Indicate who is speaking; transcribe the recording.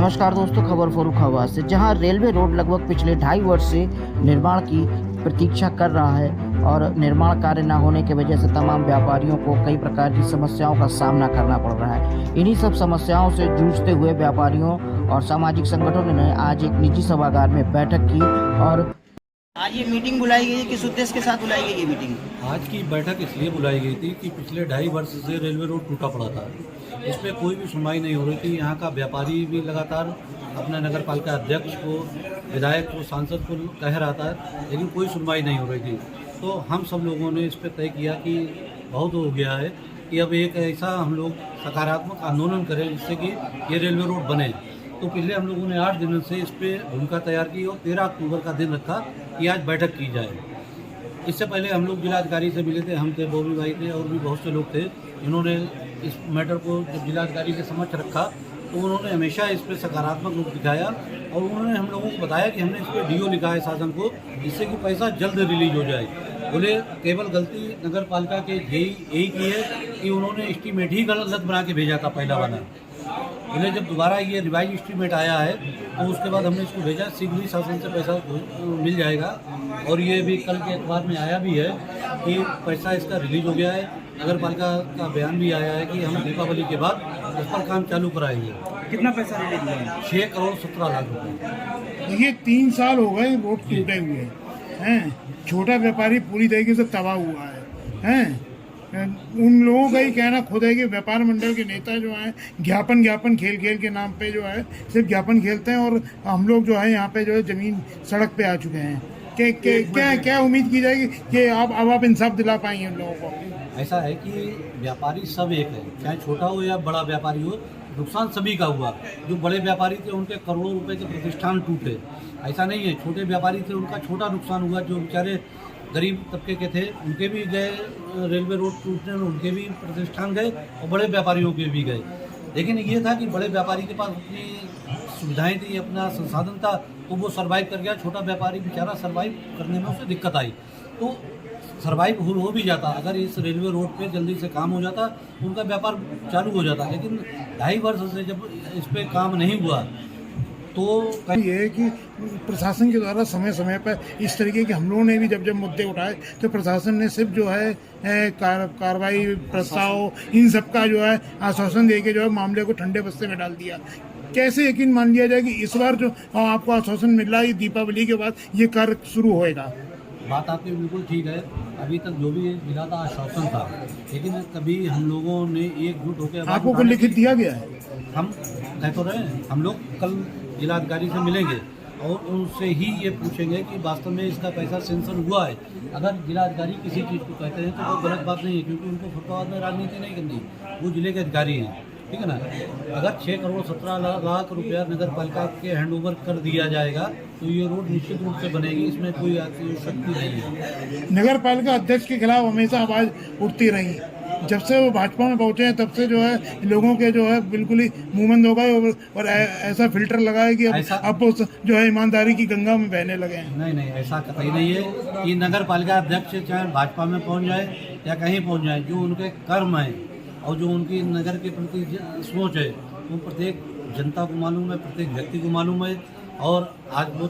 Speaker 1: नमस्कार दोस्तों, खबर फर्रुखाबाद से। जहां रेलवे रोड लगभग पिछले 2.5 वर्ष से निर्माण की प्रतीक्षा कर रहा है और निर्माण कार्य न होने की वजह से तमाम व्यापारियों को कई प्रकार की समस्याओं का सामना करना पड़ रहा है। इन्हीं सब समस्याओं से जूझते हुए व्यापारियों और सामाजिक संगठनों ने आज एक निजी सभागार में बैठक की और आज ये मीटिंग बुलाई गई है। किस उद्देश्य के साथ बुलाई गई ये मीटिंग?
Speaker 2: आज की बैठक इसलिए बुलाई गई थी कि पिछले 2.5 वर्ष से रेलवे रोड टूटा पड़ा था। इस पर कोई भी सुनवाई नहीं हो रही थी। यहाँ का व्यापारी भी लगातार अपने नगर पालिका अध्यक्ष को, विधायक को, सांसद को कह रहा था, लेकिन कोई सुनवाई नहीं हो रही थी। तो हम सब लोगों ने इस पर तय किया कि बहुत हो गया है कि अब एक ऐसा हम लोग सकारात्मक आंदोलन करें जिससे कि ये रेलवे रोड बने। तो पिछले हम लोगों ने 8 दिनों से इस पर भूमिका तैयार की और 13 अक्टूबर का दिन रखा कि आज बैठक की जाए। इससे पहले हम लोग जिलाधिकारी से मिले थे, हम थे, बॉबी भाई थे और भी बहुत से लोग थे। इन्होंने इस मैटर को जब जिलाधिकारी के समक्ष रखा तो उन्होंने हमेशा इस पर सकारात्मक रूप दिखाया और उन्होंने हम लोगों को बताया कि हमने इस पर डीओ लिखा है शासन को, जिससे कि पैसा जल्द रिलीज हो जाए। बोले केवल गलती नगर पालिका के यही की है कि उन्होंने एस्टीमेट ही गलत बना के भेजा था पहला वाला। बोले जब दोबारा ये रिवाइज एस्टीमेट आया है तो उसके बाद हमने इसको भेजा, शीघ्र ही शासन से पैसा मिल जाएगा। और ये भी कल के अखबार में आया भी है कि पैसा इसका रिलीज हो गया है। नगर पालिका का बयान भी आया है कि हम दीपावली के बाद इस पर काम चालू कराएंगे।
Speaker 3: कितना पैसा रिलीज हुआ है?
Speaker 2: 6 करोड़ 17 लाख रुपये।
Speaker 3: ये 3 साल हो गए रोड टूटे हुए हैं। छोटा व्यापारी पूरी तरीके से तबाह हुआ है। उन लोगों का ही कहना खुद है कि व्यापार मंडल के नेता जो हैं ज्ञापन खेल के नाम पे जो है सिर्फ ज्ञापन खेलते हैं और हम लोग जो है यहाँ पे जो है जमीन सड़क पे आ चुके हैं। क्या उम्मीद की जाएगी कि अब आप इंसाफ दिला पाएंगे उन लोगों को?
Speaker 2: ऐसा है कि व्यापारी सब एक है, चाहे छोटा हो या बड़ा व्यापारी हो, नुकसान सभी का हुआ। जो बड़े व्यापारी थे उनके करोड़ों रुपए के प्रतिष्ठान टूटे। ऐसा नहीं है, छोटे व्यापारी थे उनका छोटा नुकसान हुआ। जो बेचारे गरीब तबके के थे उनके भी गए, रेलवे रोड टूटने में उनके भी प्रतिष्ठान गए और बड़े व्यापारियों के भी गए। लेकिन ये था कि बड़े व्यापारी के पास अपनी सुविधाएं थी, अपना संसाधन था, तो वो सर्वाइव कर गया। छोटा व्यापारी बेचारा सर्वाइव करने में उसे दिक्कत आई, तो सर्वाइव हो भी जाता अगर इस रेलवे रोड पे जल्दी से काम हो जाता, उनका व्यापार चालू हो जाता। लेकिन 2.5 वर्ष से जब इस पे काम नहीं हुआ तो
Speaker 3: ये है कि प्रशासन के द्वारा समय समय पर इस तरीके के हम लोगों ने भी जब मुद्दे उठाए तो प्रशासन ने सिर्फ जो है कार्रवाई प्रस्ताव इन सब का जो है आश्वासन देके जो है मामले को ठंडे बस्ते में डाल दिया। कैसे यकीन मान लिया जाए कि इस बार जो आपको आश्वासन मिल रहा है दीपावली के बाद ये कार्य शुरू होएगा?
Speaker 2: बात आपकी बिल्कुल ठीक है। अभी तक जो भी मिला था आश्वासन था, लेकिन कभी हम लोगों ने एकजुट होकर
Speaker 3: आपको को लिखित दिया गया है?
Speaker 2: हम कह तो रहे हैं, हम लोग कल जिलाधिकारी से मिलेंगे और उनसे ही ये पूछेंगे कि वास्तव में इसका पैसा सेंशन हुआ है। अगर जिलाधिकारी किसी चीज़ को कहते हैं तो वो गलत बात नहीं है, क्योंकि उनको फुटपाथ में राजनीति नहीं करनी, वो जिले के अधिकारी हैं, ठीक है ना। अगर 6 करोड़ 17 लाख रुपया नगर पालिका के हैंडओवर कर दिया जाएगा तो ये रोड निश्चित रूप से बनेगी, इसमें कोई शक्ति नहीं है।
Speaker 3: नगर पालिका अध्यक्ष के खिलाफ हमेशा आवाज़ उठती रही। जब से वो भाजपा में पहुंचे हैं तब से जो है लोगों के जो है बिल्कुल ही मुंहबंद हो गए और ऐसा फिल्टर लगा है कि अब जो है ईमानदारी की गंगा में बहने लगे हैं।
Speaker 2: नहीं, ऐसा कतई नहीं है कि नगर पालिका अध्यक्ष चाहे भाजपा में पहुंच जाए या कहीं पहुंच जाए, जो उनके कर्म है और जो उनकी नगर के प्रति सोच है वो प्रत्येक जनता को मालूम है, प्रत्येक व्यक्ति को मालूम है। और आज वो